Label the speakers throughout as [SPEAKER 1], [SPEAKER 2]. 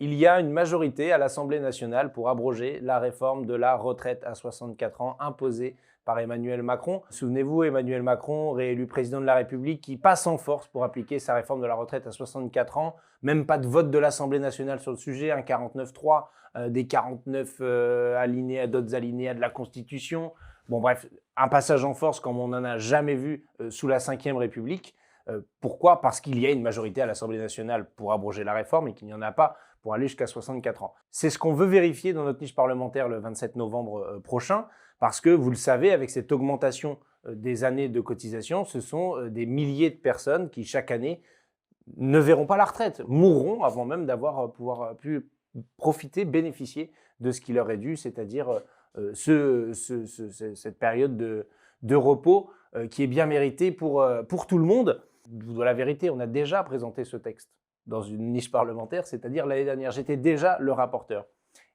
[SPEAKER 1] Il y a une majorité à l'Assemblée nationale pour abroger la réforme de la retraite à 64 ans imposée par Emmanuel Macron. Souvenez-vous, Emmanuel Macron, réélu président de la République, qui passe en force pour appliquer sa réforme de la retraite à 64 ans. Même pas de vote de l'Assemblée nationale sur le sujet, un 49-3, des 49 alinéas, d'autres alinéas de la Constitution. Bon bref, un passage en force comme on n'en a jamais vu sous la Ve République. Pourquoi? Parce qu'il y a une majorité à l'Assemblée nationale pour abroger la réforme et qu'il n'y en a pas pour aller jusqu'à 64 ans. C'est ce qu'on veut vérifier dans notre niche parlementaire le 27 novembre prochain, parce que, vous le savez, avec cette augmentation des années de cotisation, ce sont des milliers de personnes qui, chaque année, ne verront pas la retraite, mourront avant même d'avoir pu profiter, bénéficier de ce qui leur est dû, c'est-à-dire cette période de repos qui est bien méritée pour tout le monde. Je vous dois la vérité, on a déjà présenté ce texte dans une niche parlementaire, c'est-à-dire l'année dernière. J'étais déjà le rapporteur.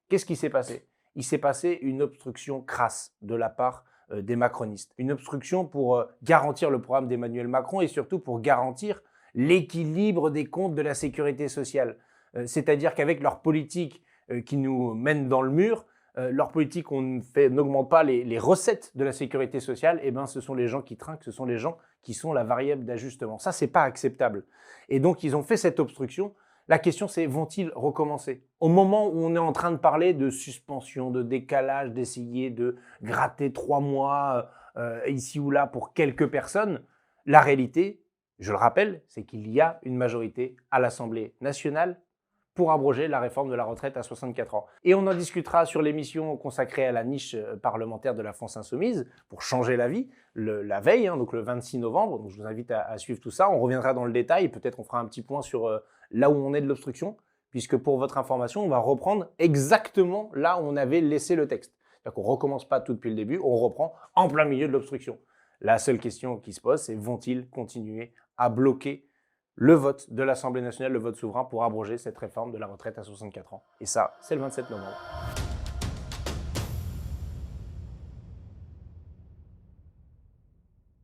[SPEAKER 1] Qu'est-ce qui s'est passé? Il s'est passé une obstruction crasse de la part des macronistes. Une obstruction pour garantir le programme d'Emmanuel Macron et surtout pour garantir l'équilibre des comptes de la sécurité sociale. C'est-à-dire qu'avec leur politique qui nous mène dans le mur, leur politique, n'augmente pas les recettes de la sécurité sociale, et ben ce sont les gens qui trinquent, ce sont les gens qui sont la variable d'ajustement. Ça, c'est pas acceptable. Et donc, ils ont fait cette obstruction. La question, c'est vont-ils recommencer? Au moment où on est en train de parler de suspension, de décalage, d'essayer de gratter 3 mois ici ou là pour quelques personnes, la réalité, je le rappelle, c'est qu'il y a une majorité à l'Assemblée nationale pour abroger la réforme de la retraite à 64 ans. Et on en discutera sur l'émission consacrée à la niche parlementaire de la France Insoumise, pour changer la vie, la veille, donc le 26 novembre. Donc je vous invite à suivre tout ça. On reviendra dans le détail, peut-être on fera un petit point sur là où on est de l'obstruction, puisque pour votre information, on va reprendre exactement là où on avait laissé le texte. C'est-à-dire qu'on ne recommence pas tout depuis le début, on reprend en plein milieu de l'obstruction. La seule question qui se pose, c'est vont-ils continuer à bloquer le vote de l'Assemblée nationale, le vote souverain pour abroger cette réforme de la retraite à 64 ans. Et ça, c'est le 27 novembre.